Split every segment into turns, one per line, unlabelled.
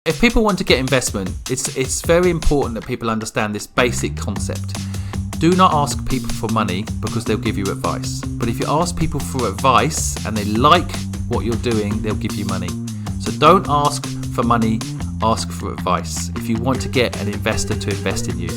If people want to get investment, it's very important that people understand this basic concept. Do not ask people for money because they'll give you advice. But if you ask people for advice and they like what you're doing, they'll give you money. So don't ask for money, ask for advice if you want to get an investor to invest in you.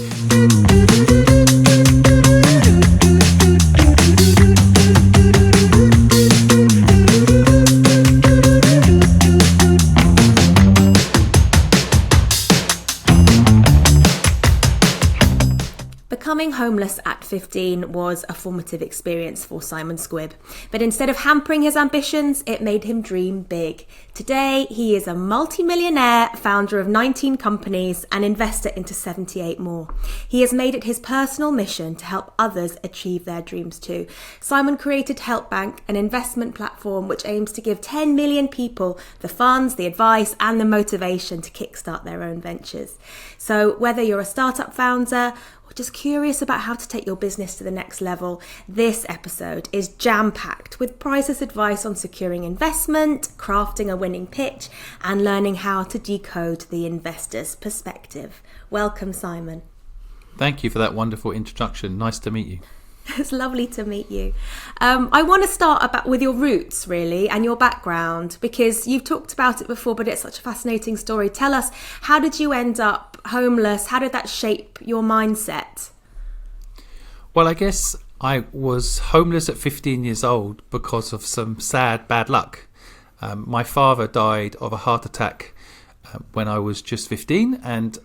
Becoming homeless at 15 was a formative experience for Simon Squibb, but instead of hampering his ambitions, it made him dream big. Today, he is a multi-millionaire, founder of 19 companies and investor into 78 more. He has made it his personal mission to help others achieve their dreams too. Simon created HelpBank, an investment platform which aims to give 10 million people the funds, the advice and the motivation to kickstart their own ventures. So whether you're a startup founder, just curious about how to take your business to the next level, this episode is jam-packed with priceless advice on securing investment, crafting a winning pitch, and learning how to decode the investor's perspective. Welcome, Simon.
Thank you for that wonderful introduction. Nice to meet you.
It's lovely to meet you. I want to start with your roots, really, and your background, because you've talked about it before, but it's such a fascinating story. Tell us, how did you end up homeless? How did that shape your mindset?
Well, I guess I was homeless at 15 years old because of some sad bad luck. My father died of a heart attack when I was just 15, and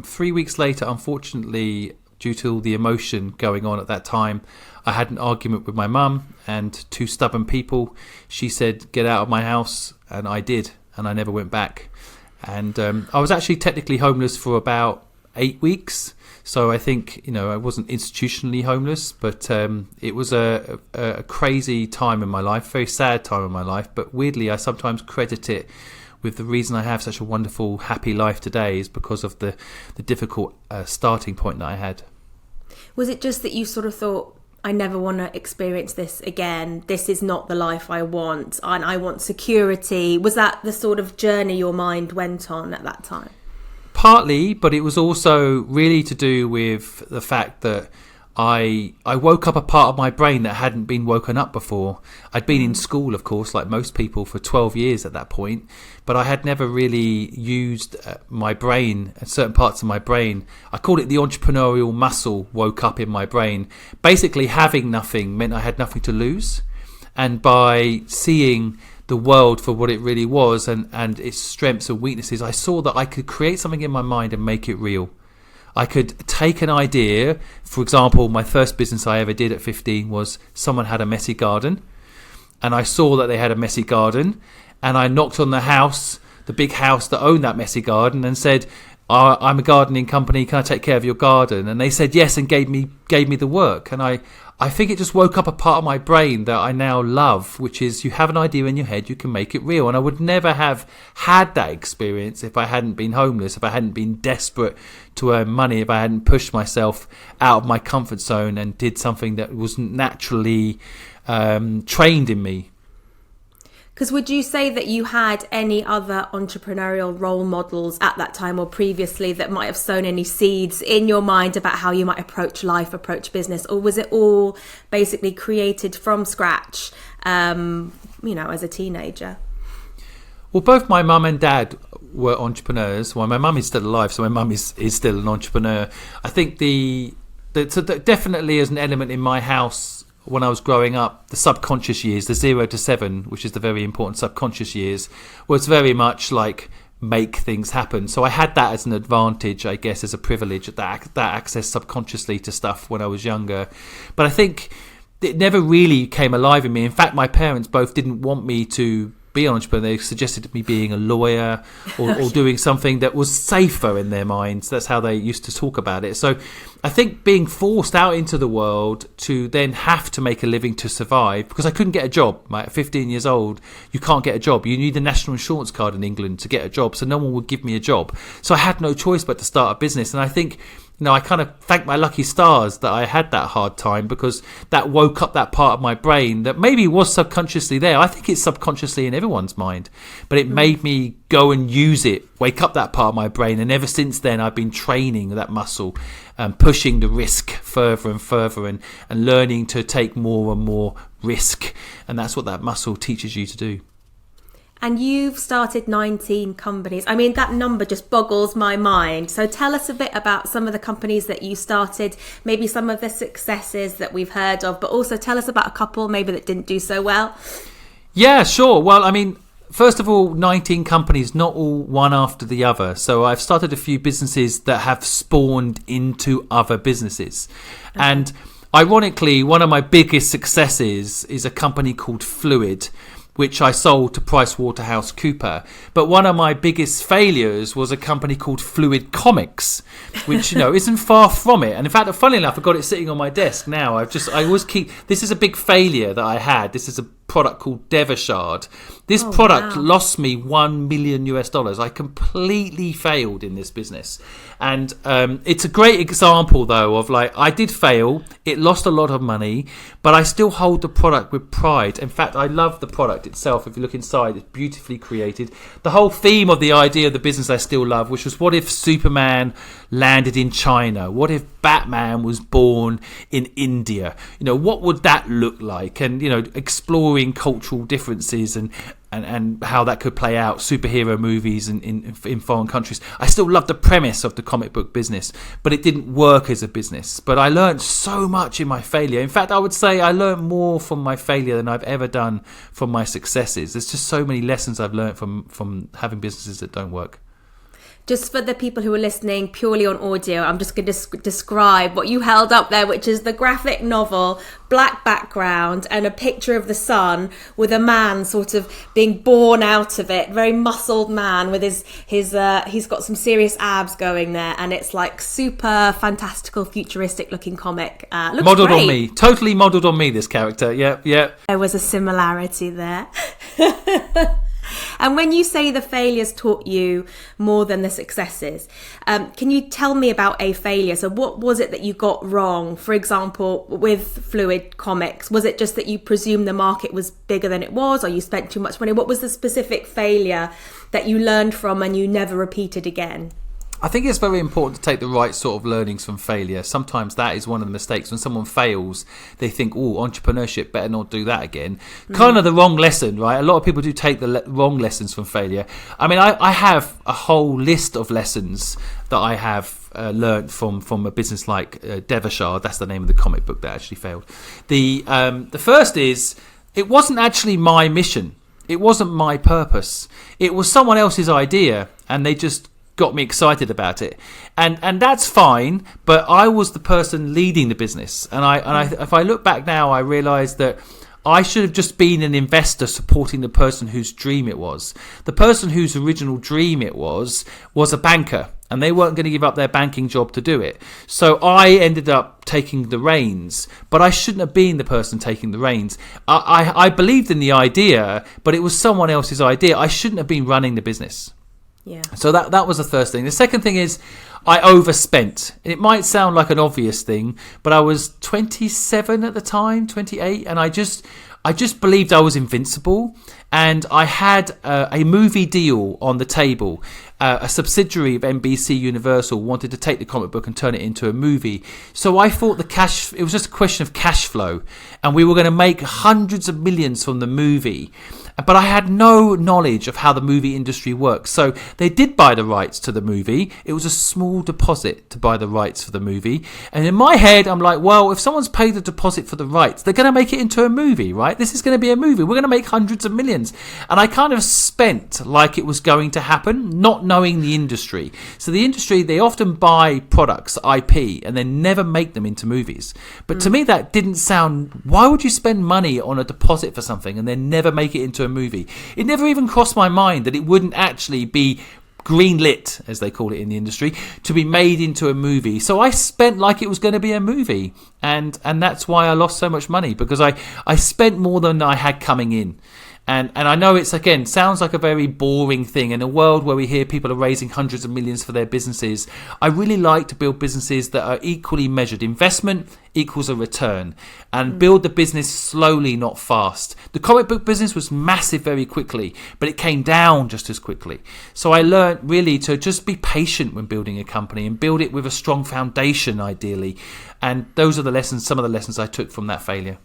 3 weeks later, unfortunately, due to all the emotion going on at that time, I had an argument with my mum and two stubborn people. She said, "Get out of my house," and I did, and I never went back. And I was actually technically homeless for about 8 weeks. So I think, I wasn't institutionally homeless, but it was a crazy time in my life, very sad time in my life. But weirdly, I sometimes credit it with the reason I have such a wonderful, happy life today is because of the difficult starting point that I had.
Was it just that you sort of thought, I never want to experience this again. This is not the life I want, and I want security. Was that the sort of journey your mind went on at that time?
Partly, but it was also really to do with the fact that I woke up a part of my brain that hadn't been woken up before. I'd been in school, of course, like most people, for 12 years at that point, but I had never really used my brain, certain parts of my brain. I called it the entrepreneurial muscle woke up in my brain. Basically, having nothing meant I had nothing to lose. And by seeing the world for what it really was and its strengths and weaknesses, I saw that I could create something in my mind and make it real. I could take an idea. For example, my first business I ever did at 15 was someone had a messy garden, and I saw that they had a messy garden, and I knocked on the big house that owned that messy garden, and said, "I'm a gardening company. Can I take care of your garden?" And they said yes, and gave me the work. And I think it just woke up a part of my brain that I now love, which is you have an idea in your head, you can make it real. And I would never have had that experience if I hadn't been homeless, if I hadn't been desperate to earn money, if I hadn't pushed myself out of my comfort zone and did something that wasn't naturally trained in me.
Because would you say that you had any other entrepreneurial role models at that time or previously that might have sown any seeds in your mind about how you might approach life, approach business? Or was it all basically created from scratch, as a teenager?
Well, both my mum and dad were entrepreneurs. Well, my mum is still alive, so my mum is still an entrepreneur. I think so definitely as an element in my house, when I was growing up, the subconscious years, the 0 to 7, which is the very important subconscious years, was very much like make things happen. So I had that as an advantage, I guess, as a privilege, that access subconsciously to stuff when I was younger. But I think it never really came alive in me. In fact, my parents both didn't want me to be an entrepreneur. They suggested me being a lawyer or doing something that was safer in their minds. That's how they used to talk about it. So I think being forced out into the world to then have to make a living to survive, because I couldn't get a job. At 15 years old, you can't get a job. You need a national insurance card in England to get a job, so no one would give me a job. So I had no choice but to start a business. And I think I kind of thank my lucky stars that I had that hard time, because that woke up that part of my brain that maybe was subconsciously there. I think it's subconsciously in everyone's mind, but it made me go and use it wake up that part of my brain. And ever since then, I've been training that muscle, pushing the risk further and further, and learning to take more and more risk. And that's what that muscle teaches you to do.
And you've started 19 companies. I mean, that number just boggles my mind. So tell us a bit about some of the companies that you started, maybe some of the successes that we've heard of, but also tell us about a couple maybe that didn't do so well.
Yeah, sure. Well, I mean, first of all, 19 companies, not all one after the other. So I've started a few businesses that have spawned into other businesses. Okay. And ironically, one of my biggest successes is a company called Fluid, which I sold to PricewaterhouseCoopers. But one of my biggest failures was a company called Fluid Comics, which, isn't far from it. And in fact, funnily enough, I've got it sitting on my desk now. I always keep, this is a big failure that I had. This is a product called Devashard. This product lost me $1 million. I completely failed in this business. And it's a great example, though, of I did fail. It lost a lot of money, but I still hold the product with pride. In fact, I love the product itself. If you look inside, it's beautifully created. The whole theme of the idea of the business I still love, which was, what if Superman landed in China? What if Batman was born in India? What would that look like? And, exploring cultural differences and how that could play out, superhero movies in foreign countries. I still love the premise of the comic book business, but it didn't work as a business. But I learned so much in my failure. In fact, I would say I learned more from my failure than I've ever done from my successes. There's just so many lessons I've learned from having businesses that don't work.
Just for the people who are listening purely on audio, I'm just going to describe what you held up there, which is the graphic novel, black background, and a picture of the sun with a man sort of being born out of it. Very muscled man with his he's got some serious abs going there, and it's like super fantastical, futuristic looking comic. Looks
modelled
great.
on me, totally modelled on me. This character, yeah.
There was a similarity there. And when you say the failures taught you more than the successes, can you tell me about a failure? So what was it that you got wrong? For example, with Fluid Comics, was it just that you presumed the market was bigger than it was, or you spent too much money? What was the specific failure that you learned from and you never repeated again?
I think it's very important to take the right sort of learnings from failure. Sometimes that is one of the mistakes. When someone fails, they think, entrepreneurship, better not do that again. Kind of the wrong lesson, right? A lot of people do take the wrong lessons from failure. I mean, I have a whole list of lessons that I have learned from a business like Devashard. That's the name of the comic book that actually failed. The first is, it wasn't actually my mission. It wasn't my purpose. It was someone else's idea, and they just got me excited about it, and that's fine. But I was the person leading the business, and if I look back now, I realise that I should have just been an investor supporting the person whose dream it was. The person whose original dream it was a banker, and they weren't going to give up their banking job to do it. So I ended up taking the reins, but I shouldn't have been the person taking the reins. I believed in the idea, but it was someone else's idea. I shouldn't have been running the business.
Yeah.
So that was the first thing. The second thing is, I overspent. It might sound like an obvious thing, but I was 27 at the time, 28, and I just believed I was invincible. And I had a movie deal on the table. A subsidiary of NBC Universal wanted to take the comic book and turn it into a movie. So I thought it was just a question of cash flow, and we were going to make hundreds of millions from the movie. But I had no knowledge of how the movie industry works. So they did buy the rights to the movie. It was a small deposit to buy the rights for the movie. And in my head, I'm like, well, if someone's paid a deposit for the rights, they're going to make it into a movie, right? This is going to be a movie. We're going to make hundreds of millions. And I kind of spent like it was going to happen, not knowing the industry. So the industry, they often buy products, IP, and then never make them into movies. But to me, that didn't sound... Why would you spend money on a deposit for something and then never make it into a movie? It never even crossed my mind that it wouldn't actually be green lit, as they call it in the industry, to be made into a movie. So I spent like it was going to be a movie, and that's why I lost so much money, because I spent more than I had coming in. And I know it's, again, sounds like a very boring thing. In a world where we hear people are raising hundreds of millions for their businesses, I really like to build businesses that are equally measured. Investment equals a return, and build the business slowly, not fast. The comic book business was massive very quickly, but it came down just as quickly. So I learned really to just be patient when building a company and build it with a strong foundation, ideally. And those are the lessons, some of the lessons I took from that failure.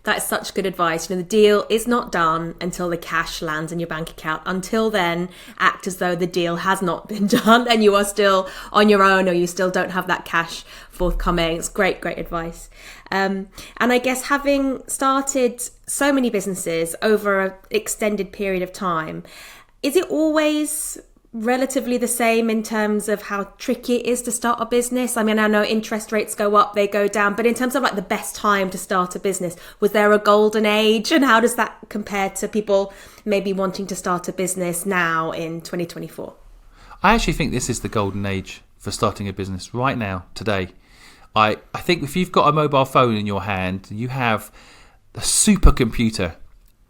That's such good advice. The deal is not done until the cash lands in your bank account. Until then, act as though the deal has not been done and you are still on your own, or you still don't have that cash forthcoming. It's great advice. And I guess, having started so many businesses over an extended period of time, is it always relatively the same in terms of how tricky it is to start a business? I mean, I know interest rates go up, they go down, but in terms of the best time to start a business, was there a golden age? And how does that compare to people maybe wanting to start a business now in 2024?
I actually think this is the golden age for starting a business right now, today. I think if you've got a mobile phone in your hand, you have a supercomputer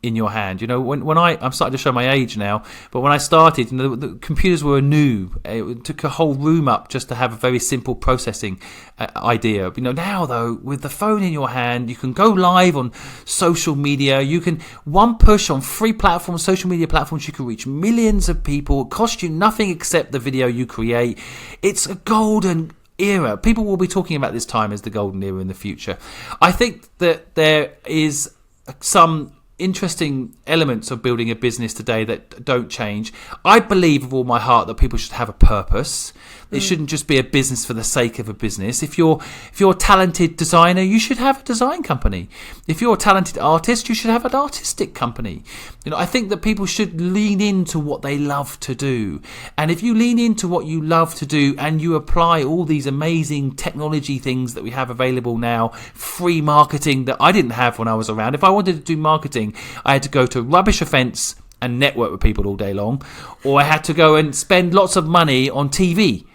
in your hand. When I'm starting to show my age now, but when I started, the computers were new. It took a whole room up just to have a very simple processing idea. Now though, with the phone in your hand, you can go live on social media. You can, one push on free platforms, social media platforms, you can reach millions of people. It costs you nothing except the video you create. It's a golden era. People will be talking about this time as the golden era in the future. I think that there is some interesting elements of building a business today that don't change. I believe with all my heart that people should have a purpose. It shouldn't just be a business for the sake of a business. If you're a talented designer, you should have a design company. If you're a talented artist, you should have an artistic company. I think that people should lean into what they love to do. And if you lean into what you love to do and you apply all these amazing technology things that we have available now, free marketing that I didn't have when I was around. If I wanted to do marketing, I had to go to rubbish events and network with people all day long, or I had to go and spend lots of money on TV.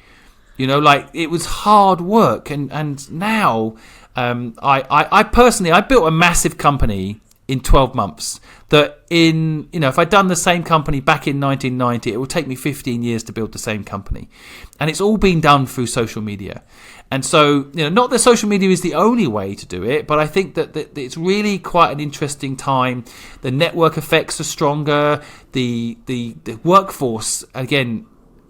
It was hard work. And now I personally, I built a massive company in 12 months that if I'd done the same company back in 1990, it would take me 15 years to build the same company. And it's all been done through social media. And so, not that social media is the only way to do it, but I think that it's really quite an interesting time. The network effects are stronger. The workforce, again,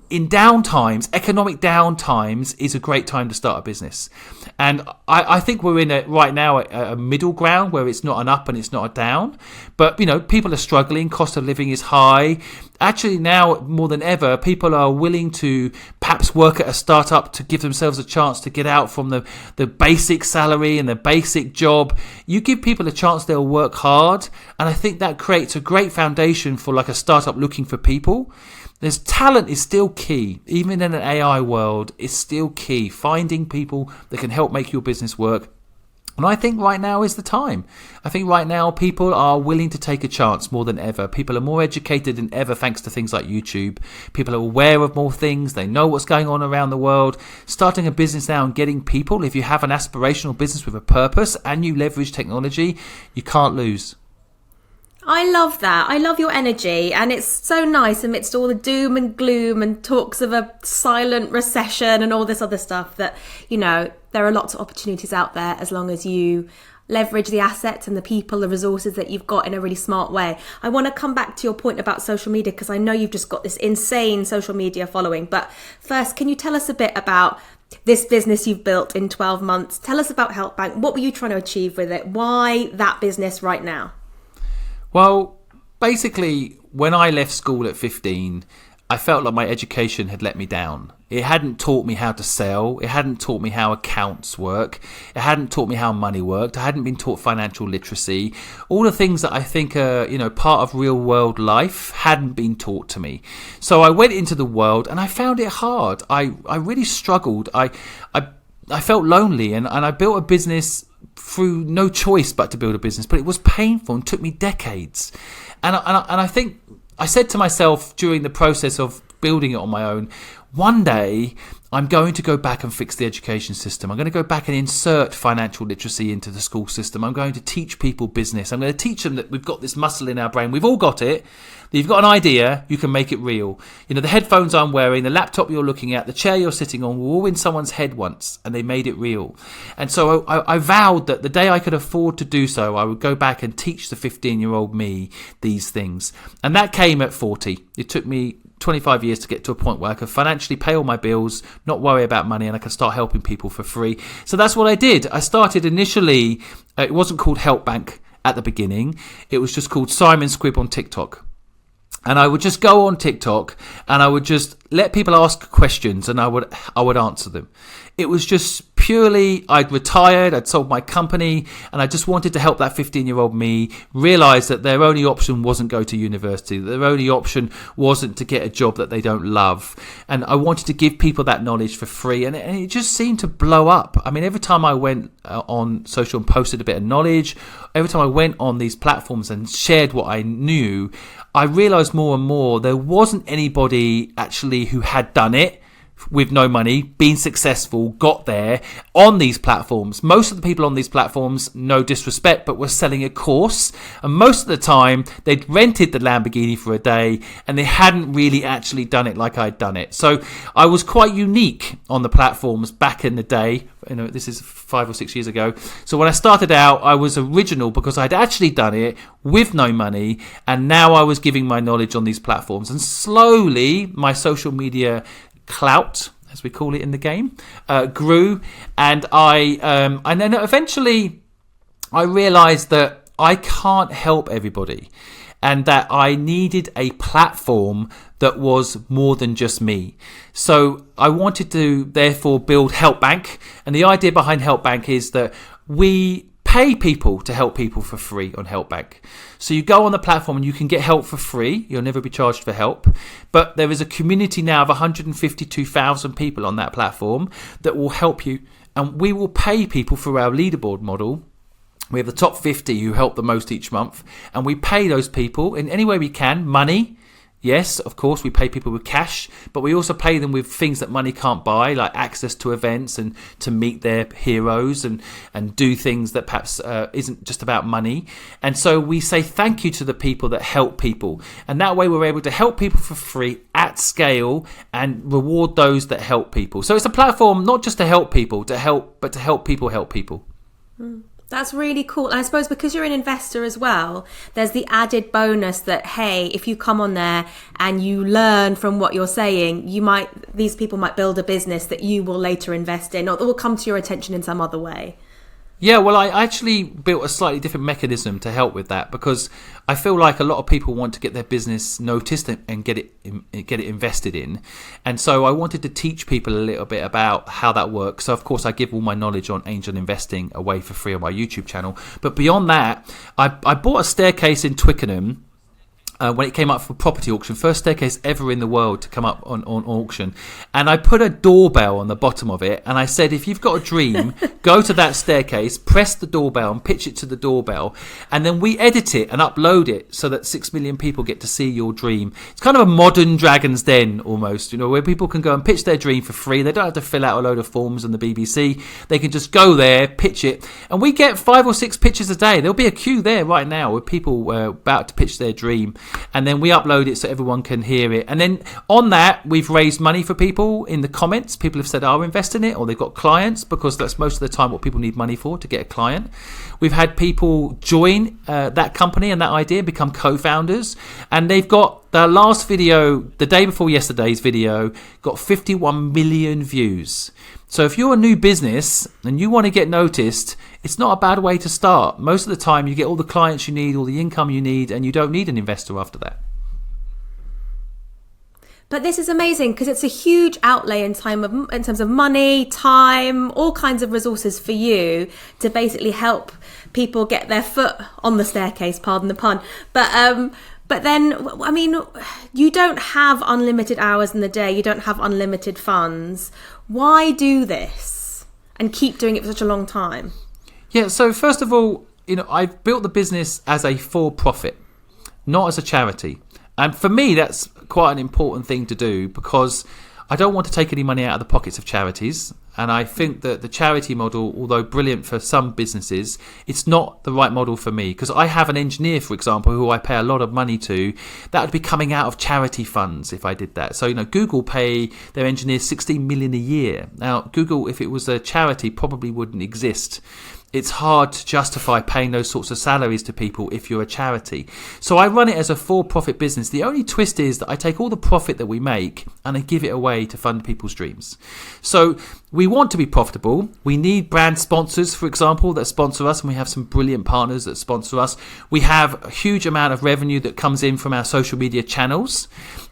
in downtimes, economic downtimes, is a great time to start a business. And I think we're in right now a middle ground where it's not an up and it's not a down. But, people are struggling. Cost of living is high. Actually, now more than ever, people are willing to perhaps work at a startup to give themselves a chance to get out from the basic salary and the basic job. You give people a chance, they'll work hard. And I think that creates a great foundation for a startup looking for people. There's talent is still key. Even in an AI world, it's still key. Finding people that can help make your business work. And I think right now is the time. I think right now people are willing to take a chance more than ever. People are more educated than ever thanks to things like YouTube. People are aware of more things. They know what's going on around the world. Starting a business now and getting people, if you have an aspirational business with a purpose and you leverage technology, you can't lose.
I love that. I love your energy, and it's so nice amidst all the doom and gloom and talks of a silent recession and all this other stuff that, there are lots of opportunities out there as long as you leverage the assets and the people, the resources that you've got in a really smart way. I want to come back to your point about social media because I know you've just got this insane social media following. But first, can you tell us a bit about this business you've built in 12 months? Tell us about HelpBank. What were you trying to achieve with it? Why that business right now?
Well, basically, when I left school at 15, I felt like my education had let me down. It hadn't taught me how to sell. It hadn't taught me how accounts work. It hadn't taught me how money worked. I hadn't been taught financial literacy. All the things that I think are, part of real world life hadn't been taught to me. So I went into the world and I found it hard. I really struggled. I felt lonely and I built a business through no choice but to build a business, but it was painful and took me decades. And I think I said to myself during the process of building it on my own. One day, I'm going to go back and fix the education system. I'm going to go back and insert financial literacy into the school system. I'm going to teach people business. I'm going to teach them that we've got this muscle in our brain. We've all got it. You've got an idea, you can make it real. You know, the headphones I'm wearing, the laptop you're looking at, the chair you're sitting on were all in someone's head once, and they made it real. And so I vowed that the day I could afford to do so, I would go back and teach the 15-year-old me these things. And that came at 40. It took me 25 years to get to a point where I could financially pay all my bills, not worry about money, and I could start helping people for free. So that's what I did. I started initially, it wasn't called Help Bank at the beginning. It was just called Simon Squibb on TikTok. And I would just go on TikTok and I would just let people ask questions and I would answer them. It was just purely, I'd retired, I'd sold my company, and I just wanted to help that 15-year-old me realise that their only option wasn't go to university, their only option wasn't to get a job that they don't love. And I wanted to give people that knowledge for free, and it just seemed to blow up. I mean, every time I went on social and posted a bit of knowledge, every time I went on these platforms and shared what I knew, I realised more and more there wasn't anybody actually who had done it with no money, been successful, got there on these platforms. Most of the people on these platforms, no disrespect, but were selling a course. And most of the time, they'd rented the Lamborghini for a day and they hadn't really actually done it like I'd done it. So I was quite unique on the platforms back in the day. You know, this is 5 or 6 years ago. So when I started out, I was original because I'd actually done it with no money. And now I was giving my knowledge on these platforms. And slowly, my social media clout, as we call it in the game, grew, and and then eventually I realised that I can't help everybody, and that I needed a platform that was more than just me. So I wanted to therefore build Help Bank, and the idea behind Help Bank is that we pay people to help people for free on Help Bank. So you go on the platform and you can get help for free. You'll never be charged for help. But there is a community now of 152,000 people on that platform that will help you. And we will pay people through our leaderboard model. We have the top 50 who help the most each month. And we pay those people in any way we can, money. Yes, of course, we pay people with cash, but we also pay them with things that money can't buy, like access to events and to meet their heroes and do things that perhaps isn't just about money. And so we say thank you to the people that help people. And that way we're able to help people for free at scale and reward those that help people. So it's a platform not just to help people, but to help people help people.
That's really cool. And I suppose because you're an investor as well, there's the added bonus that, hey, if you come on there and you learn from what you're saying, these people might build a business that you will later invest in, or that will come to your attention in some other way.
Yeah, well, I actually built a slightly different mechanism to help with that, because I feel like a lot of people want to get their business noticed and get it invested in. And so I wanted to teach people a little bit about how that works. So, of course, I give all my knowledge on angel investing away for free on my YouTube channel. But beyond that, I bought a staircase in Twickenham when it came up for property auction, first staircase ever in the world to come up on auction. And I put a doorbell on the bottom of it, and I said, if you've got a dream, go to that staircase, press the doorbell and pitch it to the doorbell, and then we edit it and upload it so that 6 million people get to see your dream. It's kind of a modern Dragon's Den almost, you know, where people can go and pitch their dream for free. They don't have to fill out a load of forms on the BBC. They can just go there, pitch it, and we get 5 or 6 pitches a day. There'll be a queue there right now with people about to pitch their dream. And then we upload it so everyone can hear it. And then on that, we've raised money for people in the comments. People have said, I'll invest in it, or they've got clients, because that's most of the time what people need money for, to get a client. We've had people join that company and that idea, become co-founders. And they've got the last video, the day before yesterday's video, got 51 million views. So if you're a new business and you want to get noticed, it's not a bad way to start. Most of the time you get all the clients you need, all the income you need, and you don't need an investor after that.
But this is amazing because it's a huge outlay in terms of money, time, all kinds of resources for you to basically help people get their foot on the staircase, pardon the pun. But then, I mean, you don't have unlimited hours in the day. You don't have unlimited funds. Why do this and keep doing it for such a long time?
Yeah, so first of all, you know, I've built the business as a for-profit, not as a charity. And for me, that's quite an important thing to do, because I don't want to take any money out of the pockets of charities. And I think that the charity model, although brilliant for some businesses, it's not the right model for me, because I have an engineer, for example, who I pay a lot of money to. That would be coming out of charity funds if I did that. So, Google pay their engineers 16 million a year. Now, Google, if it was a charity, probably wouldn't exist. It's hard to justify paying those sorts of salaries to people if you're a charity. So I run it as a for-profit business. The only twist is that I take all the profit that we make and I give it away to fund people's dreams. So we want to be profitable. We need brand sponsors, for example, that sponsor us, and we have some brilliant partners that sponsor us. We have a huge amount of revenue that comes in from our social media channels.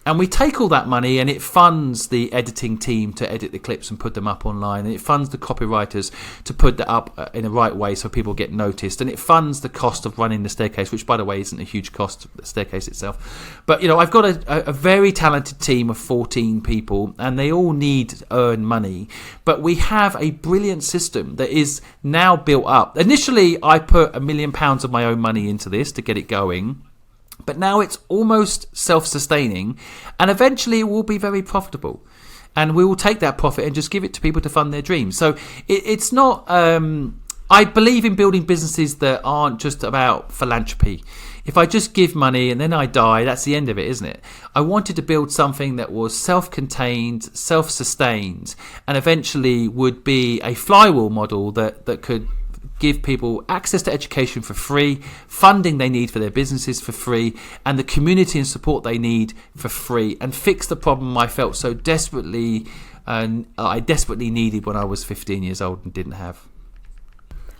And we take all that money and it funds the editing team to edit the clips and put them up online. And it funds the copywriters to put that up in the right way so people get noticed. And it funds the cost of running the staircase, which, by the way, isn't a huge cost, the staircase itself. But, I've got a very talented team of 14 people, and they all need to earn money. But we have a brilliant system that is now built up. Initially, I put £1 million of my own money into this to get it going. But now it's almost self-sustaining, and eventually it will be very profitable. And we will take that profit and just give it to people to fund their dreams. So it's not... I believe in building businesses that aren't just about philanthropy. If I just give money and then I die, that's the end of it, isn't it? I wanted to build something that was self-contained, self-sustained, and eventually would be a flywheel model that could give people access to education for free, funding they need for their businesses for free, and the community and support they need for free, and fix the problem I felt so desperately, I desperately needed when I was 15 years old and didn't have.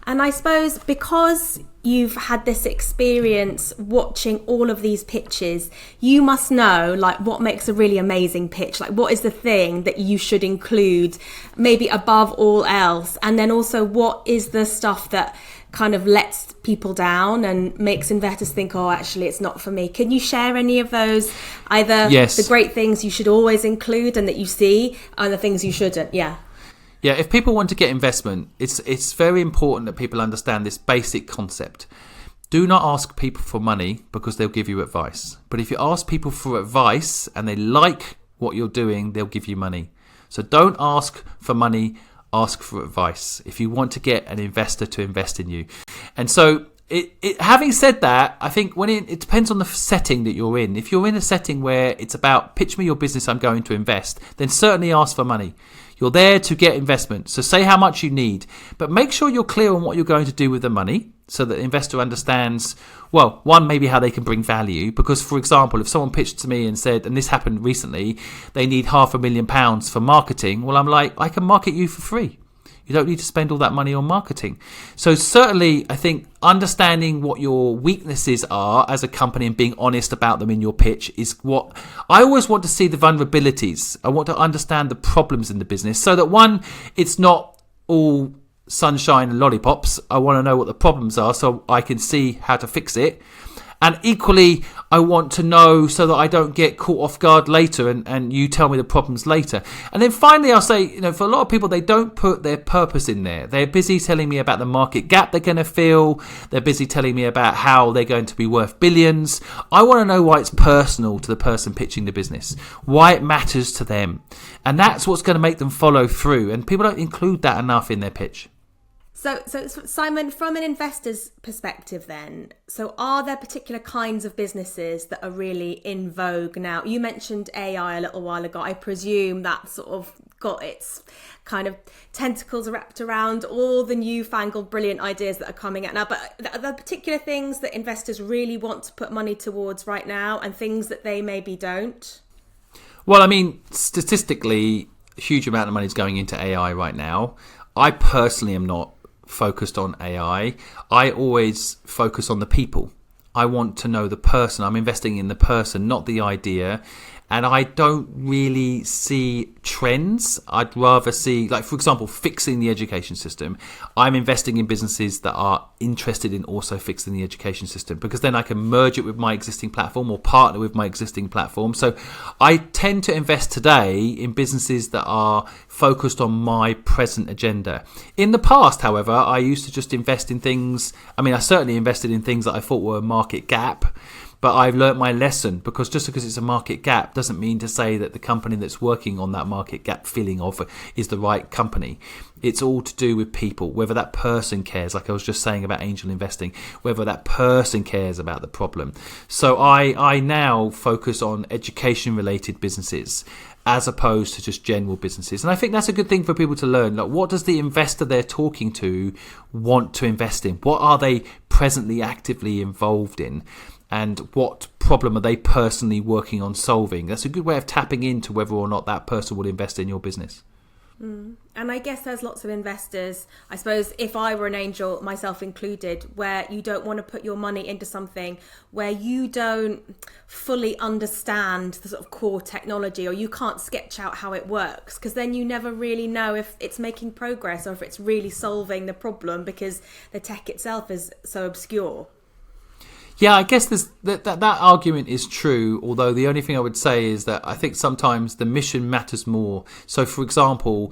And I suppose because you've had this experience watching all of these pitches, you must know what makes a really amazing pitch. What is the thing that you should include maybe above all else? And then also, what is the stuff that kind of lets people down and makes investors think, oh, actually, it's not for me? Can you share any of those? Either
Yes.
The great things you should always include and that you see, and the things you shouldn't.
Yeah, if people want to get investment, it's very important that people understand this basic concept. Do not ask people for money because they'll give you advice. But if you ask people for advice and they like what you're doing, they'll give you money. So don't ask for money, ask for advice if you want to get an investor to invest in you. And so having said that, I think it depends on the setting that you're in. If you're in a setting where it's about pitch me your business, I'm going to invest, then certainly ask for money. You're there to get investment. So say how much you need, but make sure you're clear on what you're going to do with the money so that the investor understands, well, one, maybe how they can bring value. Because, for example, if someone pitched to me and said, and this happened recently, they need £500,000 for marketing. Well, I'm like, I can market you for free. You don't need to spend all that money on marketing. So certainly, I think understanding what your weaknesses are as a company and being honest about them in your pitch is what I always want to see, the vulnerabilities. I want to understand the problems in the business so that, one, it's not all sunshine and lollipops. I want to know what the problems are so I can see how to fix it. And equally, I want to know so that I don't get caught off guard later and you tell me the problems later. And then finally, I'll say, for a lot of people, they don't put their purpose in there. They're busy telling me about the market gap they're going to fill. They're busy telling me about how they're going to be worth billions. I want to know why it's personal to the person pitching the business, why it matters to them. And that's what's going to make them follow through. And people don't include that enough in their pitch.
So Simon, from an investor's perspective then, so are there particular kinds of businesses that are really in vogue now? You mentioned AI a little while ago. I presume that sort of got its kind of tentacles wrapped around all the newfangled brilliant ideas that are coming out now. But are there particular things that investors really want to put money towards right now and things that they maybe don't?
Well, I mean, statistically, a huge amount of money is going into AI right now. I personally am not focused on AI. I always focus on the people. I want to know the person. I'm investing in the person, not the idea. And I don't really see trends. I'd rather see, for example, fixing the education system. I'm investing in businesses that are interested in also fixing the education system, because then I can merge it with my existing platform or partner with my existing platform. So I tend to invest today in businesses that are focused on my present agenda. In the past, however, I used to just invest in things. I mean, I certainly invested in things that I thought were a market gap. but I've learnt my lesson, because just because it's a market gap doesn't mean to say that the company that's working on that market gap filling of is the right company. It's all to do with people, whether that person cares, like I was just saying about angel investing, whether that person cares about the problem. So I now focus on education related businesses as opposed to just general businesses. And I think that's a good thing for people to learn. Like, what does the investor they're talking to want to invest in? What are they presently actively involved in? And what problem are they personally working on solving? That's a good way of tapping into whether or not that person will invest in your business.
And I guess there's lots of investors, I suppose if I were an angel, myself included, where you don't want to put your money into something where you don't fully understand the sort of core technology, or you can't sketch out how it works, because then you never really know if it's making progress or if it's really solving the problem, because the tech itself is so obscure.
Yeah, I guess that argument is true, although the only thing I would say is that I think sometimes the mission matters more. So, for example,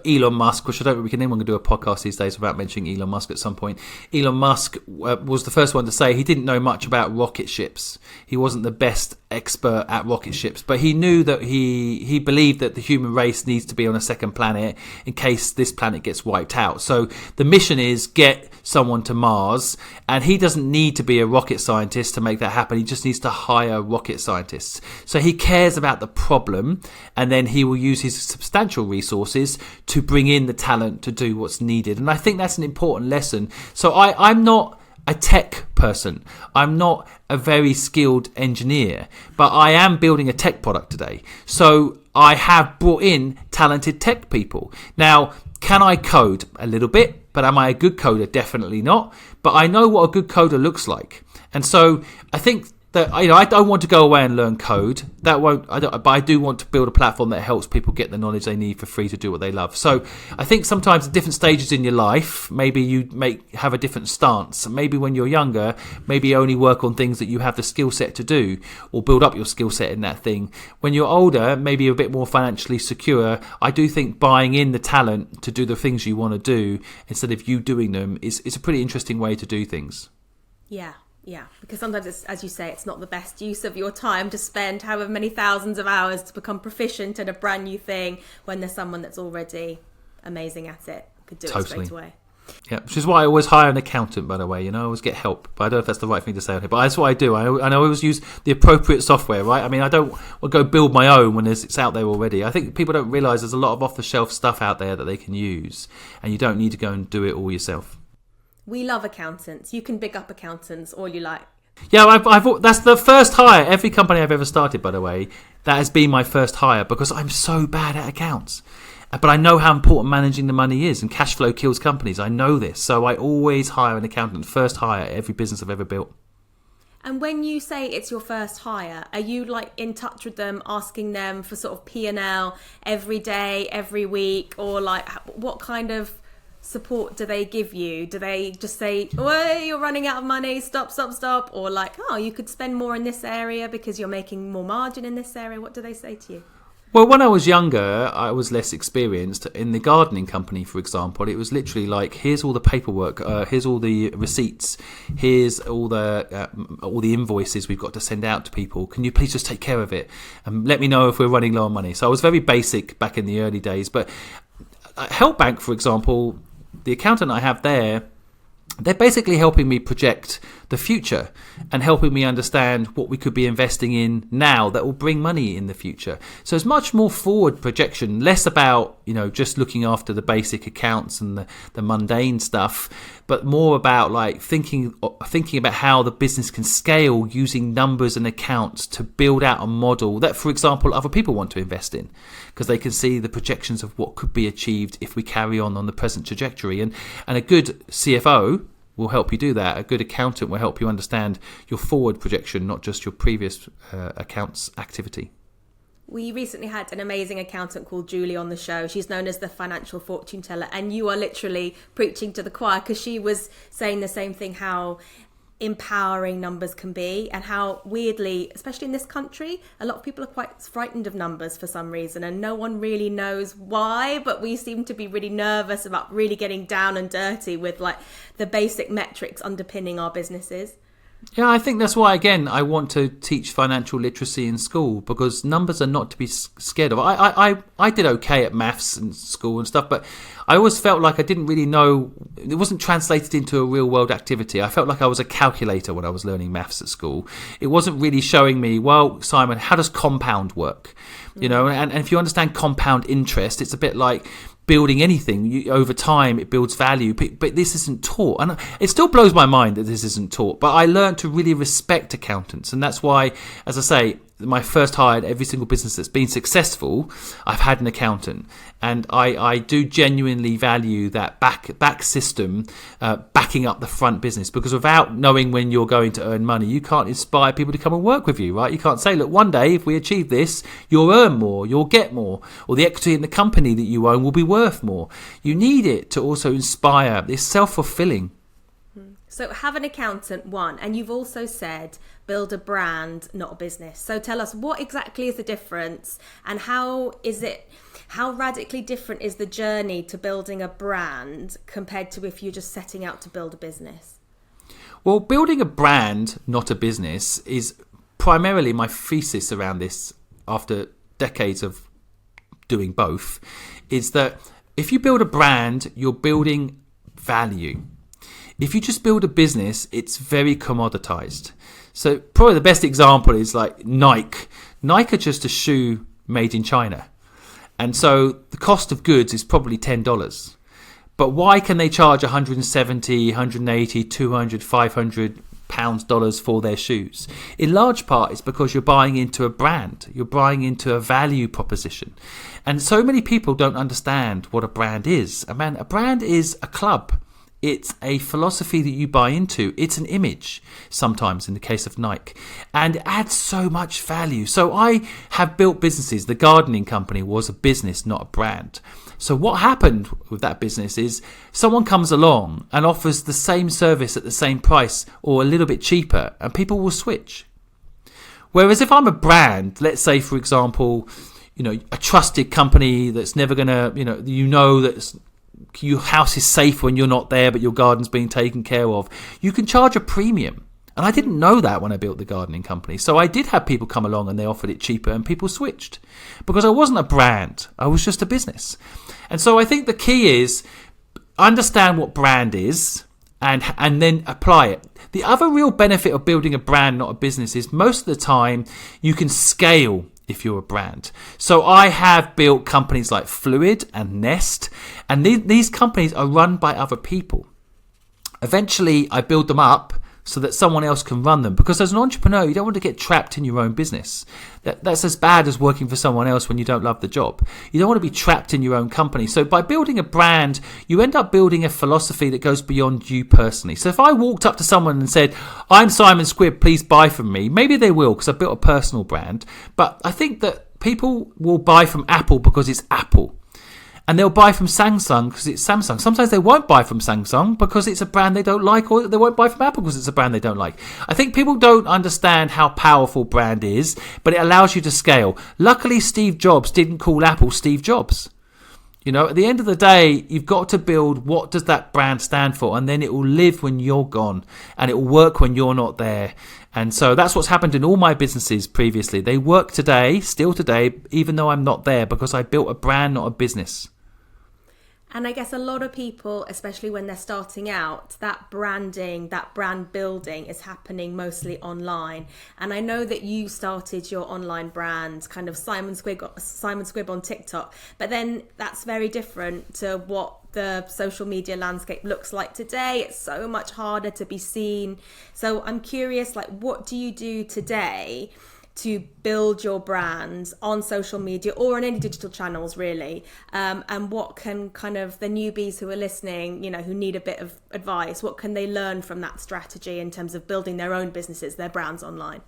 Elon Musk, which I don't think anyone can do a podcast these days without mentioning Elon Musk at some point. Elon Musk was the first one to say he didn't know much about rocket ships. He wasn't the best expert at rocket ships, but he knew that he believed that the human race needs to be on a second planet in case this planet gets wiped out. So the mission is get someone to Mars, and he doesn't need to be a rocket scientist to make that happen. He just needs to hire rocket scientists. So he cares about the problem, and then he will use his substantial resources to bring in the talent to do what's needed. And I think that's an important lesson. So I'm not a tech person. I'm not a very skilled engineer, but I am building a tech product today. So I have brought in talented tech people. Now, can I code? A little bit, but am I a good coder? Definitely not. But I know what a good coder looks like. And so I think that I don't want to go away and learn code. But I do want to build a platform that helps people get the knowledge they need for free to do what they love. So I think sometimes at different stages in your life, maybe you have a different stance. Maybe when you're younger, maybe only work on things that you have the skill set to do, or build up your skill set in that thing. When you're older, maybe you're a bit more financially secure. I do think buying in the talent to do the things you want to do instead of you doing them is a pretty interesting way to do things.
Yeah, because sometimes it's, as you say, it's not the best use of your time to spend however many thousands of hours to become proficient in a brand new thing when there's someone that's already amazing at it, could do it straight away.
Yeah, which is why I always hire an accountant, by the way. I always get help, but I don't know if that's the right thing to say on here. But that's what I do. I always use the appropriate software, right? I mean, I don't want to go build my own when it's out there already. I think people don't realise there's a lot of off-the-shelf stuff out there that they can use, and you don't need to go and do it all yourself.
We love accountants. You can big up accountants all you like.
Yeah, that's the first hire. Every company I've ever started, by the way, that has been my first hire, because I'm so bad at accounts. But I know how important managing the money is, and cash flow kills companies. I know this. So I always hire an accountant. First hire, every business I've ever built.
And when you say it's your first hire, are you like in touch with them, asking them for sort of P&L every day, every week, or like what kind of support do they give you? Do they just say, oh, you're running out of money, stop, or like, oh, you could spend more in this area because you're making more margin in this area? What do they say to you?
Well, when I was younger, I was less experienced. In the gardening company, for example, it was literally like, here's all the paperwork, here's all the receipts, here's all the invoices we've got to send out to people. Can you please just take care of it and let me know if we're running low on money? So I was very basic back in the early days. But at Help Bank, for example, the accountant I have there, they're basically helping me project the future and helping me understand what we could be investing in now that will bring money in the future. So it's much more forward projection, less about, just looking after the basic accounts and the mundane stuff, but more about like thinking about how the business can scale using numbers and accounts to build out a model that, for example, other people want to invest in, because they can see the projections of what could be achieved if we carry on the present trajectory. And a good CFO will help you do that. A good accountant will help you understand your forward projection, not just your previous accounts activity.
We recently had an amazing accountant called Julie on the show. She's known as the financial fortune teller, and you are literally preaching to the choir, because she was saying the same thing, how empowering numbers can be, and how weirdly, especially in this country, a lot of people are quite frightened of numbers for some reason, and no one really knows why, but we seem to be really nervous about really getting down and dirty with like the basic metrics underpinning our businesses.
Yeah, I think that's why, again, I want to teach financial literacy in school, because numbers are not to be scared of. I did okay at maths in school and stuff, but I always felt like I didn't really know, it wasn't translated into a real world activity. I felt like I was a calculator when I was learning maths at school. It wasn't really showing me, well, Simon, how does compound work? You know, and if you understand compound interest, it's a bit like building anything. Over time it builds value, but this isn't taught, and it still blows my mind that this isn't taught. But I learned to really respect accountants, and that's why, as I say, my first hire at every single business that's been successful, I've had an accountant, and I do genuinely value that back system, backing up the front business, because without knowing when you're going to earn money, you can't inspire people to come and work with you, right? You can't say, look, one day if we achieve this, you'll earn more, you'll get more, or the equity in the company that you own will be worth more. You need it to also inspire. It's self-fulfilling.
So have an accountant, one, and you've also said build a brand, not a business. So tell us, what exactly is the difference, and how radically different is the journey to building a brand compared to if you're just setting out to build a business?
Well, building a brand, not a business, is primarily my thesis around this after decades of doing both, is that if you build a brand, you're building value. If you just build a business, it's very commoditized. So probably the best example is like Nike. Nike are just a shoe made in China. And so the cost of goods is probably $10. But why can they charge 170, 180, 200, 500 dollars for their shoes? In large part, it's because you're buying into a brand. You're buying into a value proposition. And so many people don't understand what a brand is. A brand is a club. It's a philosophy that you buy into. It's an image, sometimes in the case of Nike, and it adds so much value. So I have built businesses. The gardening company was a business, not a brand. So what happened with that business is someone comes along and offers the same service at the same price or a little bit cheaper, and people will switch. Whereas if I'm a brand, let's say, for example, a trusted company that's never going to, that's your house is safe when you're not there, but your garden's being taken care of, you can charge a premium. And I didn't know that when I built the gardening company. So I did have people come along and they offered it cheaper, and people switched because I wasn't a brand. I was just a business. And so I think the key is understand what brand is and then apply it. The other real benefit of building a brand, not a business, is most of the time you can scale if you're a brand. So I have built companies like Fluid and Nest, and these companies are run by other people. Eventually I build them up so that someone else can run them, because as an entrepreneur you don't want to get trapped in your own business. That's as bad as working for someone else when you don't love the job. You don't want to be trapped in your own company. So by building a brand, you end up building a philosophy that goes beyond you personally. So if I walked up to someone and said, I'm Simon Squibb, please buy from me, maybe they will, because I've built a personal brand. But I think that people will buy from Apple because it's Apple. And they'll buy from Samsung because it's Samsung. Sometimes they won't buy from Samsung because it's a brand they don't like, or they won't buy from Apple because it's a brand they don't like. I think people don't understand how powerful brand is, but it allows you to scale. Luckily, Steve Jobs didn't call Apple Steve Jobs. At the end of the day, you've got to build what does that brand stand for, and then it will live when you're gone, and it will work when you're not there. And so that's what's happened in all my businesses previously. They work today, still today, even though I'm not there, because I built a brand, not a business.
And I guess a lot of people, especially when they're starting out, that branding, that brand building is happening mostly online. And I know that you started your online brand, kind of Simon Squibb on TikTok, but then that's very different to what the social media landscape looks like today. It's so much harder to be seen. So I'm curious, what do you do today to build your brand on social media or on any digital channels, really? And what can kind of the newbies who are listening, who need a bit of advice, what can they learn from that strategy in terms of building their own businesses, their brands online?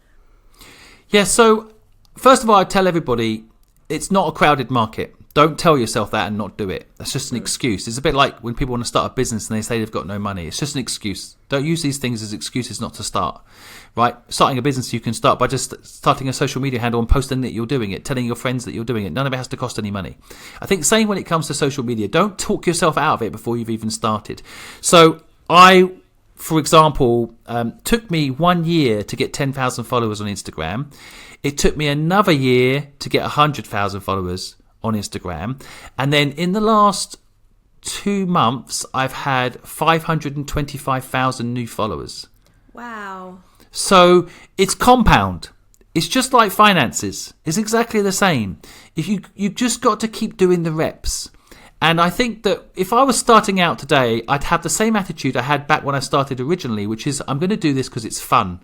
Yeah, so first of all, I tell everybody it's not a crowded market. Don't tell yourself that and not do it. That's just an excuse. It's a bit like when people want to start a business and they say they've got no money. It's just an excuse. Don't use these things as excuses not to start, right? Starting a business you can start by just starting a social media handle and posting that you're doing it, telling your friends that you're doing it. None of it has to cost any money. I think same when it comes to social media. Don't talk yourself out of it before you've even started. So I for example, took me 1 year to get 10,000 followers on Instagram. It took me another year to get 100,000 followers on Instagram. And then in the last 2 months, I've had 525,000 new followers.
Wow.
So it's compound. It's just like finances. It's exactly the same. If you just got to keep doing the reps. And I think that if I was starting out today, I'd have the same attitude I had back when I started originally, which is I'm going to do this because it's fun.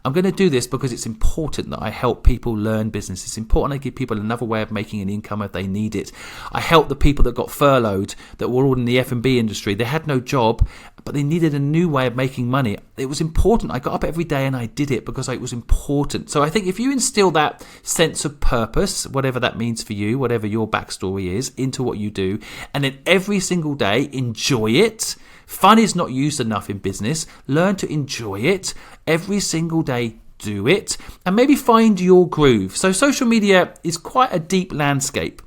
I'm going to do this because it's important that I help people learn business. It's important I give people another way of making an income if they need it. I help the people that got furloughed, that were all in the F&B industry. They had no job, but they needed a new way of making money. It was important. I got up every day and I did it because it was important. So I think if you instill that sense of purpose, whatever that means for you, whatever your backstory is, into what you do, and then every single day enjoy it. Fun is not used enough in business. Learn to enjoy it. Every single day, do it. And maybe find your groove. So social media is quite a deep landscape.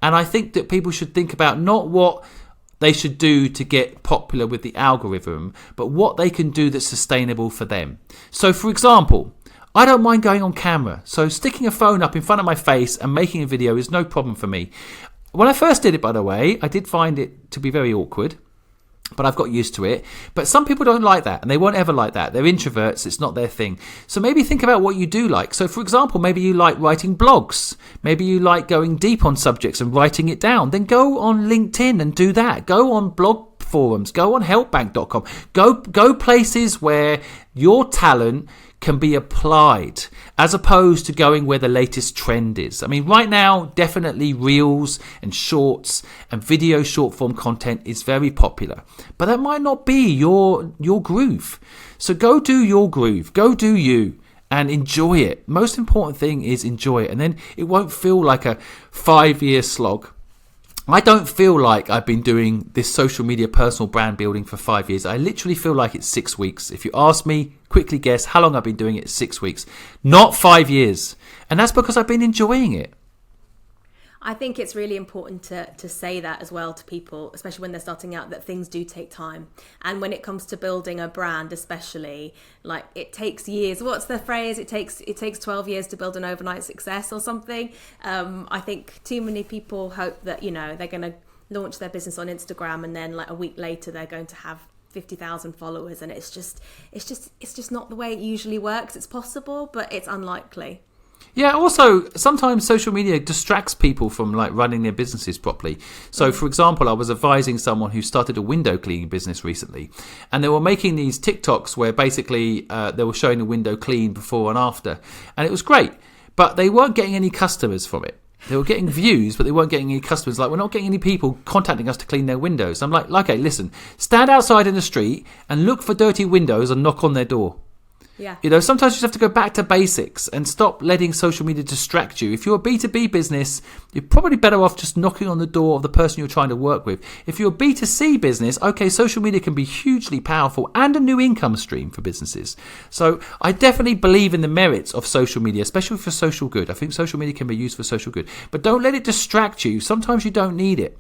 And I think that people should think about not what they should do to get popular with the algorithm, but what they can do that's sustainable for them. So for example, I don't mind going on camera. So sticking a phone up in front of my face and making a video is no problem for me. When I first did it, by the way, I did find it to be very awkward. But I've got used to it. But some people don't like that, and they won't ever like that. They're introverts. It's not their thing. So maybe think about what you do like. So for example, maybe you like writing blogs. Maybe you like going deep on subjects and writing it down. Then go on LinkedIn and do that. Go on blog forums. Go on helpbank.com. Go places where your talent can be applied, as opposed to going where the latest trend is. I mean, right now, definitely reels and shorts and video short form content is very popular, but that might not be your groove. So go do your groove, go do you, and enjoy it. Most important thing is enjoy it, and then it won't feel like a 5-year slog. I don't feel like I've been doing this social media personal brand building for 5 years. I literally feel like it's 6 weeks. If you ask me, quickly guess how long I've been doing it. 6 weeks, not 5 years. And that's because I've been enjoying it.
I think it's really important to say that as well to people, especially when they're starting out, that things do take time. And when it comes to building a brand, especially, like, it takes years. What's the phrase? It takes 12 years to build an overnight success or something. I think too many people hope that, they're going to launch their business on Instagram and then like a week later they're going to have 50,000 followers, and it's just not the way it usually works. It's possible, but it's unlikely.
Yeah, also, sometimes social media distracts people from like running their businesses properly. So, for example, I was advising someone who started a window cleaning business recently, and they were making these TikToks where basically they were showing the window clean before and after. And it was great, but they weren't getting any customers from it. They were getting views, but they weren't getting any customers. Like, we're not getting any people contacting us to clean their windows. I'm like, okay, listen, stand outside in the street and look for dirty windows and knock on their door.
Yeah.
Sometimes you just have to go back to basics and stop letting social media distract you. If you're a B2B business, you're probably better off just knocking on the door of the person you're trying to work with. If you're a B2C business, okay, social media can be hugely powerful and a new income stream for businesses. So I definitely believe in the merits of social media, especially for social good. I think social media can be used for social good, but don't let it distract you. Sometimes you don't need it.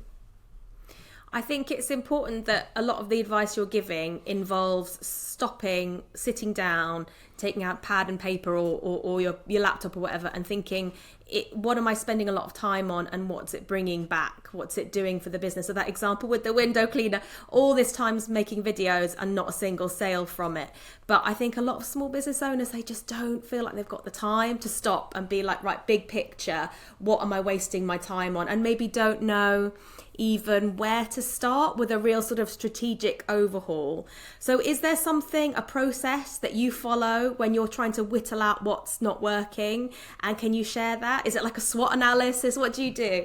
I think it's important that a lot of the advice you're giving involves stopping, sitting down, taking out pad and paper or your laptop or whatever, and thinking, what am I spending a lot of time on, and what's it bringing back? What's it doing for the business? So that example with the window cleaner, all this time's making videos and not a single sale from it. But I think a lot of small business owners, they just don't feel like they've got the time to stop and be like, right, big picture, what am I wasting my time on? And maybe don't know even where to start with a real sort of strategic overhaul. So is there something, a process that you follow when you're trying to whittle out what's not working? And can you share that? Is it like a SWOT analysis? What do you do?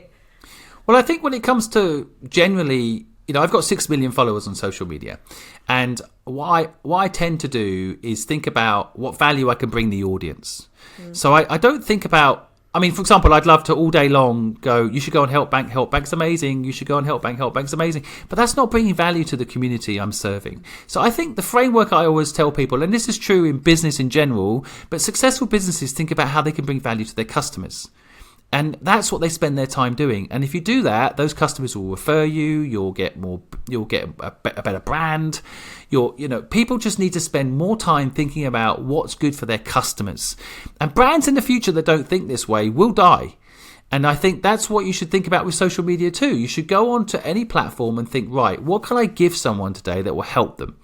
Well, I think when it comes to generally, I've got 6 million followers on social media. And what I tend to do is think about what value I can bring the audience. So I don't think about, for example, I'd love to all day long go, you should go on Helpbank, Helpbank's amazing. You should go on Helpbank, Helpbank's amazing. But that's not bringing value to the community I'm serving. So I think the framework I always tell people, and this is true in business in general, but successful businesses think about how they can bring value to their customers. And that's what they spend their time doing. And if you do that, those customers will refer you. You'll get a better brand. People just need to spend more time thinking about what's good for their customers. And brands in the future that don't think this way will die. And I think that's what you should think about with social media too. You should go on to any platform and think, right, what can I give someone today that will help them?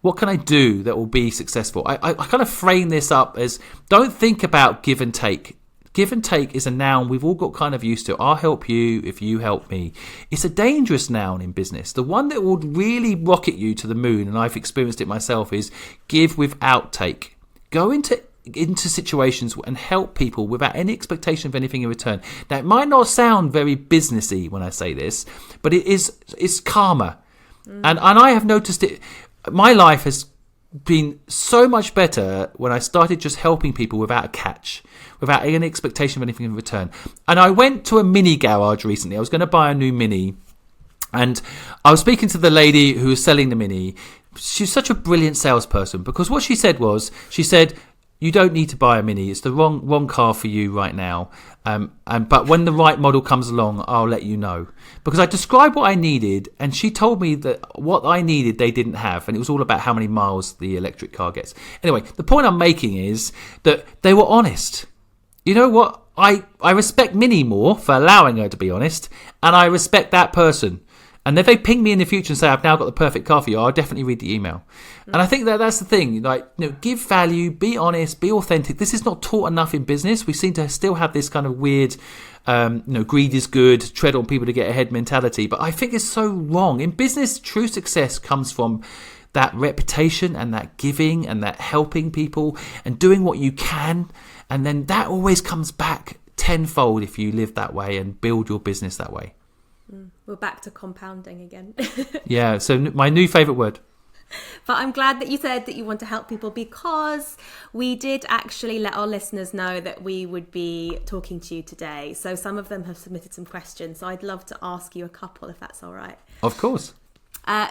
What can I do that will be successful? I kind of frame this up as, don't think about give and take. Give and take is a noun we've all got kind of used to. I'll help you if you help me. It's a dangerous noun in business. The one that would really rocket you to the moon, and I've experienced it myself, is give without take. Go into situations and help people without any expectation of anything in return. Now, it might not sound very businessy when I say this, but it's karma. And I have noticed it. My life has been so much better when I started just helping people without a catch, without any expectation of anything in return. And I went to a mini garage recently. I was going to buy a new Mini, and I was speaking to the lady who was selling the Mini. She's such a brilliant salesperson, because what she said was, you don't need to buy a Mini. It's the wrong car for you right now. But when the right model comes along, I'll let you know. Because I described what I needed, and she told me that what I needed they didn't have, and it was all about how many miles the electric car gets. Anyway, the point I'm making is that they were honest. You know what? I respect Mini more for allowing her to be honest, and I respect that person. And if they ping me in the future and say, I've now got the perfect car for you, I'll definitely read the email. And I think that's the thing. Give value, be honest, be authentic. This is not taught enough in business. We seem to still have this kind of weird, greed is good, tread on people to get ahead mentality. But I think it's so wrong. In business, true success comes from that reputation and that giving and that helping people and doing what you can. And then that always comes back tenfold if you live that way and build your business that way.
We're back to compounding again.
Yeah, so my new favourite word.
But I'm glad that you said that you want to help people, because we did actually let our listeners know that we would be talking to you today. So some of them have submitted some questions. So I'd love to ask you a couple, if that's all right.
Of course.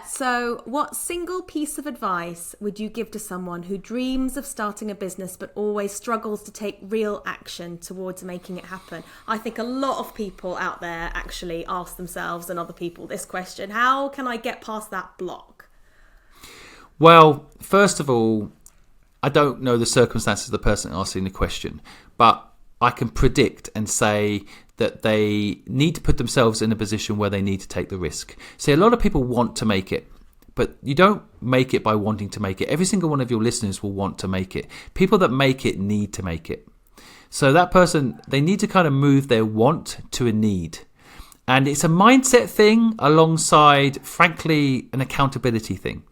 So what single piece of advice would you give to someone who dreams of starting a business but always struggles to take real action towards making it happen? I think a lot of people out there actually ask themselves and other people this question: how can I get past that block?
Well, first of all, I don't know the circumstances of the person asking the question, but I can predict and say that they need to put themselves in a position where they need to take the risk. See, a lot of people want to make it, but you don't make it by wanting to make it. Every single one of your listeners will want to make it. People that make it need to make it. So that person, they need to kind of move their want to a need. And it's a mindset thing alongside, frankly, an accountability thing.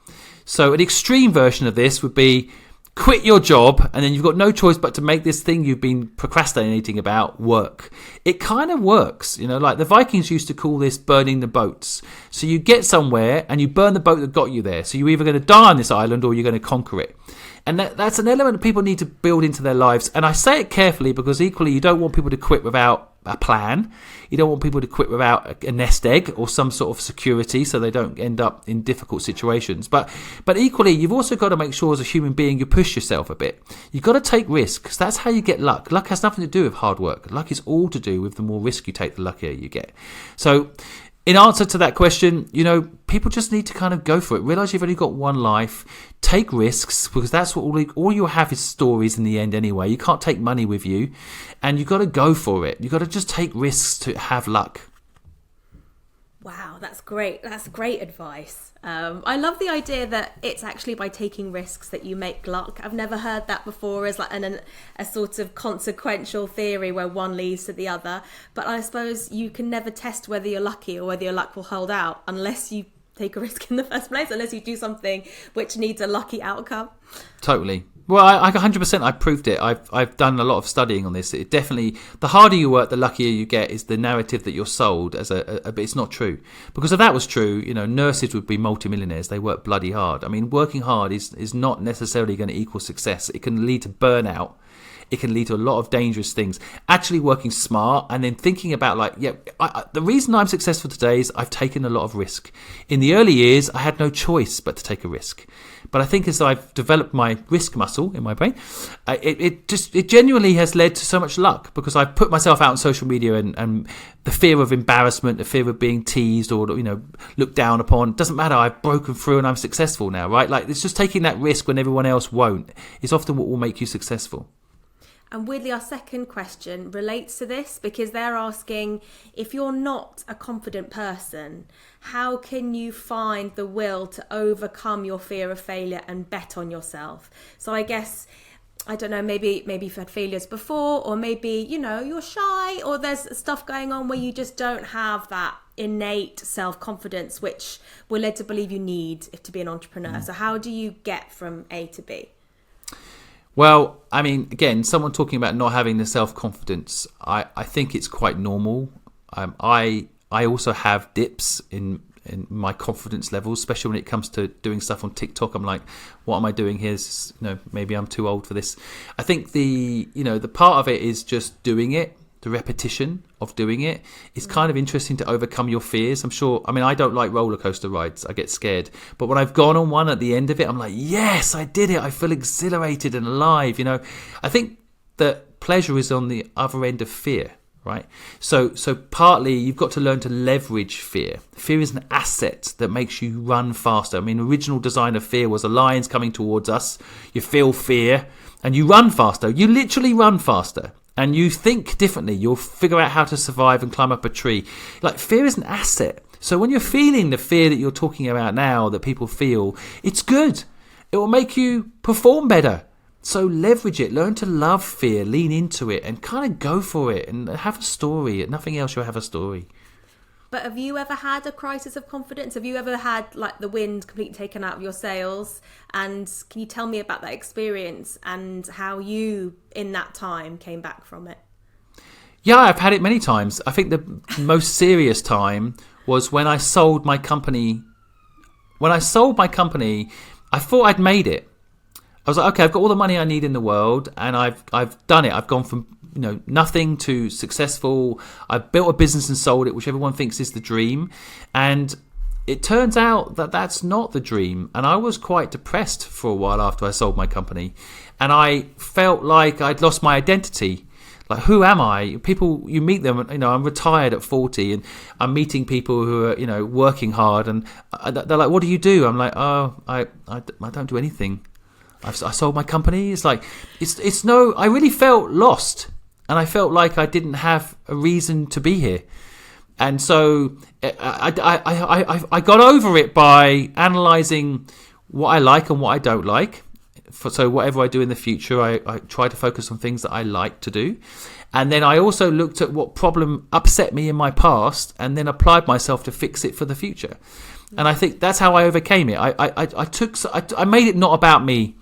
So an extreme version of this would be quit your job, and then you've got no choice but to make this thing you've been procrastinating about work. It kind of works, like the Vikings used to call this burning the boats. So you get somewhere and you burn the boat that got you there. So you're either going to die on this island or you're going to conquer it. And that's an element that people need to build into their lives. And I say it carefully because equally you don't want people to quit without a plan. You don't want people to quit without a nest egg or some sort of security so they don't end up in difficult situations. But equally, you've also got to make sure as a human being you push yourself a bit. You've got to take risks. That's how you get luck. Luck has nothing to do with hard work. Luck is all to do with the more risk you take, the luckier you get. So in answer to that question, people just need to kind of go for it. Realize you've only got one life. Take risks, because that's what all you have is stories in the end anyway. You can't take money with you, and you've got to go for it. You've got to just take risks to have luck.
Wow, that's great. That's great advice. I love the idea that it's actually by taking risks that you make luck. I've never heard that before as like a sort of consequential theory where one leads to the other. But I suppose you can never test whether you're lucky or whether your luck will hold out unless you take a risk in the first place, unless you do something which needs a lucky outcome. Totally.
Well, I 100%, I proved it. I've done a lot of studying on this. It definitely, the harder you work, the luckier you get is the narrative that you're sold as but it's not true. Because if that was true, nurses would be multimillionaires. They work bloody hard. I mean, working hard is not necessarily going to equal success. It can lead to burnout. it can lead to a lot of dangerous things. Actually working smart and then thinking about the reason I'm successful today is I've taken a lot of risk. In the early years, I had no choice but to take a risk. But I think as I've developed my risk muscle in my brain, it genuinely has led to so much luck, because I've put myself out on social media and the fear of embarrassment, the fear of being teased or looked down upon, doesn't matter. I've broken through and I'm successful now, right? Like, it's just taking that risk when everyone else won't is often what will make you successful.
And weirdly, our second question relates to this, because they're asking, if you're not a confident person, how can you find the will to overcome your fear of failure and bet on yourself? So I guess, I don't know, maybe you've had failures before, or maybe, you're shy, or there's stuff going on where you just don't have that innate self-confidence, which we're led to believe you need to be an entrepreneur. So how do you get from A to B?
Well, I mean, again, someone talking about not having the self-confidence, I think it's quite normal. I also have dips in my confidence levels, especially when it comes to doing stuff on TikTok. I'm like, what am I doing here? Maybe I'm too old for this. I think the part of it is just doing it. The repetition of doing it is kind of interesting to overcome your fears. I'm sure. I mean, I don't like roller coaster rides. I get scared. But when I've gone on one at the end of it, I'm like, yes, I did it. I feel exhilarated and alive. I think that pleasure is on the other end of fear, right? So partly you've got to learn to leverage fear. Fear is an asset that makes you run faster. I mean, original design of fear was a lion's coming towards us. You feel fear and you run faster. You literally run faster. And you think differently. You'll figure out how to survive and climb up a tree. Like, fear is an asset. So when you're feeling the fear that you're talking about now, that people feel, it's good. It will make you perform better. So leverage it. Learn to love fear. Lean into it and kind of go for it and have a story. If nothing else, you'll have a story.
But have you ever had a crisis of confidence? Have you ever had the wind completely taken out of your sails? And can you tell me about that experience and how you, in that time, came back from it?
Yeah, I've had it many times. I think the most serious time was when I sold my company. When I sold my company, I thought I'd made it. I was like, okay, I've got all the money I need in the world, and I've done it. I've gone from nothing to successful. I built a business and sold it, which everyone thinks is the dream. And it turns out that that's not the dream. And I was quite depressed for a while after I sold my company. And I felt like I'd lost my identity. Like, who am I? People, you meet them, I'm retired at 40 and I'm meeting people who are, working hard. And they're like, what do you do? I'm like, oh, I don't do anything. I sold my company. It's like, I really felt lost. And I felt like I didn't have a reason to be here. And so I got over it by analysing what I like and what I don't like. So whatever I do in the future, I try to focus on things that I like to do. And then I also looked at what problem upset me in my past and then applied myself to fix it for the future. And I think that's how I overcame it. I made it not about me.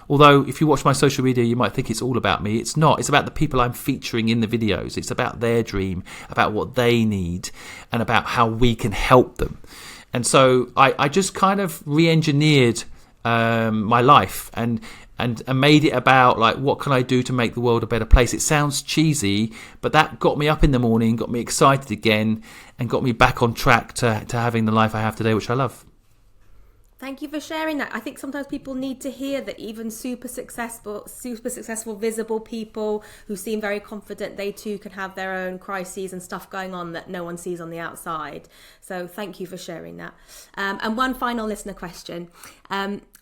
Although if you watch my social media, you might think it's all about me. It's not. It's about the people I'm featuring in the videos. It's about their dream, about what they need, and about how we can help them. And so I just kind of re-engineered my life and made it about, like, what can I do to make the world a better place? It sounds cheesy, but that got me up in the morning, got me excited again, and got me back on track to having the life I have today, which I love.
Thank you for sharing that. I think sometimes people need to hear that even super successful, visible people who seem very confident, they too can have their own crises and stuff going on that no one sees on the outside. So thank you for sharing that. And one final listener question.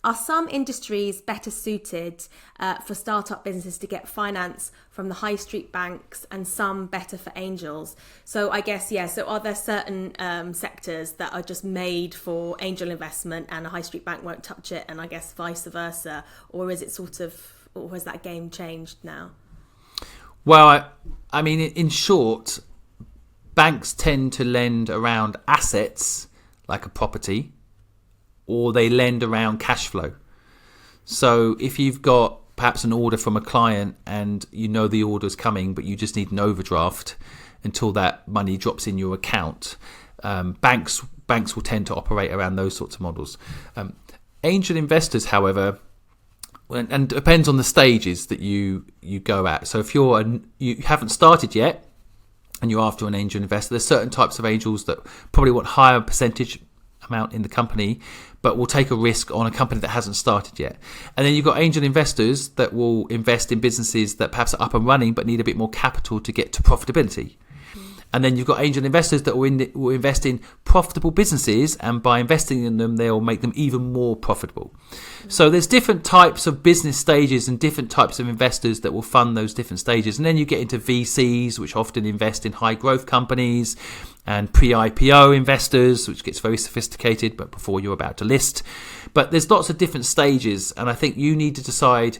Are some industries better suited for startup businesses to get finance from the high street banks and some better for angels? So I guess, so are there certain sectors that are just made for angel investment and a high street bank won't touch it, and I guess vice versa? Or is it or has that game changed now?
Well, I mean, in short, banks tend to lend around assets like a property, or they lend around cash flow. So if you've got perhaps an order from a client and the order's coming, but you just need an overdraft until that money drops in your account, banks will tend to operate around those sorts of models. Angel investors, however, and it depends on the stages that you go at. So if you haven't started yet and you're after an angel investor, there's certain types of angels that probably want higher percentage amount in the company, but will take a risk on a company that hasn't started yet. And then you've got angel investors that will invest in businesses that perhaps are up and running but need a bit more capital to get to profitability. And then you've got angel investors that will invest in profitable businesses, and by investing in them, they'll make them even more profitable. So there's different types of business stages and different types of investors that will fund those different stages. And then you get into VCs, which often invest in high growth companies, and pre-IPO investors, which gets very sophisticated, but before you're about to list. But there's lots of different stages, and I think you need to decide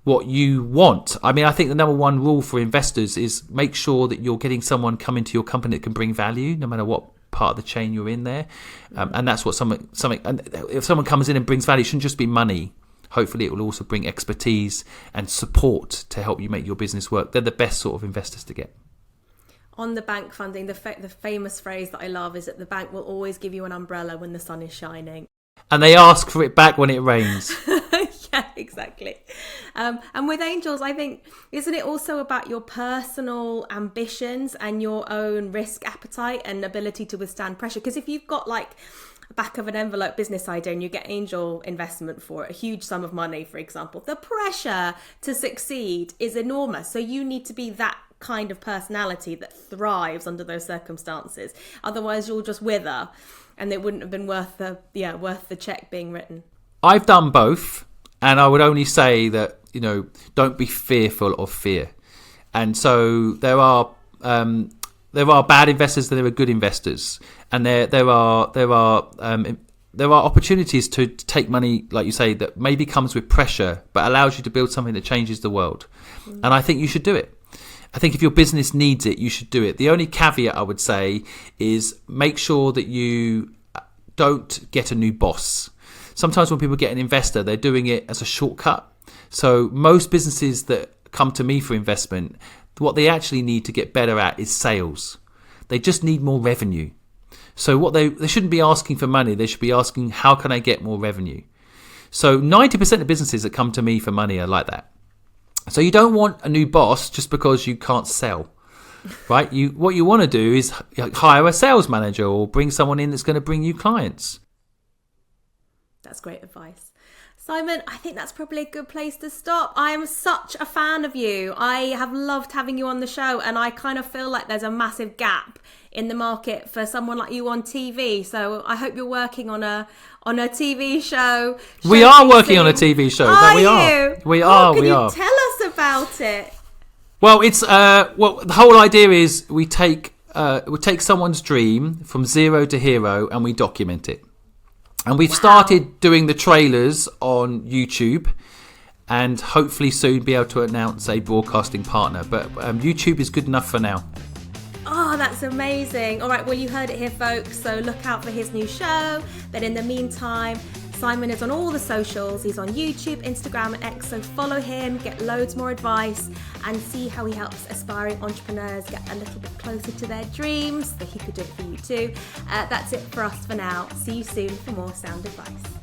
what you want. I mean, I think the number one rule for investors is make sure that you're getting someone come into your company that can bring value, no matter what part of the chain you're in there. And that's what something. And if someone comes in and brings value, it shouldn't just be money. Hopefully, it will also bring expertise and support to help you make your business work. They're the best sort of investors to get.
On the bank funding, the famous phrase that I love is that the bank will always give you an umbrella when the sun is shining.
And they ask for it back when it rains.
Yeah, exactly. And with angels, I think, isn't it also about your personal ambitions and your own risk appetite and ability to withstand pressure? Because if you've got like a back of an envelope business idea and you get angel investment for it, a huge sum of money, for example, the pressure to succeed is enormous. So you need to be that kind of personality that thrives under those circumstances. Otherwise, you'll just wither, and it wouldn't have been worth the check being written.
I've done both, and I would only say that, don't be fearful of fear. And so there are bad investors and there are good investors, and there are opportunities to take money, like you say, that maybe comes with pressure but allows you to build something that changes the world. And I think you should do it. I think if your business needs it, you should do it. The only caveat I would say is make sure that you don't get a new boss. Sometimes when people get an investor, they're doing it as a shortcut. So most businesses that come to me for investment, what they actually need to get better at is sales. They just need more revenue. So what they shouldn't be asking for money. They should be asking, how can I get more revenue? So 90% of businesses that come to me for money are like that. So you don't want a new boss just because you can't sell, right? What you want to do is hire a sales manager or bring someone in that's going to bring you clients.
That's great advice. Simon, I think that's probably a good place to stop. I am such a fan of you. I have loved having you on the show, and I kind of feel like there's a massive gap in the market for someone like you on TV. So I hope you're working on a TV show.
We are working on a TV show. We are.
Can you tell us about it?
Well, it's the whole idea is we take someone's dream from zero to hero and we document it. And we've started doing the trailers on YouTube, and hopefully soon be able to announce a broadcasting partner. But YouTube is good enough for now.
Oh, that's amazing. All right, well, you heard it here, folks. So look out for his new show. But in the meantime, Simon is on all the socials. He's on YouTube, Instagram, and X. So follow him, get loads more advice, and see how he helps aspiring entrepreneurs get a little bit closer to their dreams. So he could do it for you too. That's it for us for now. See you soon for more sound advice.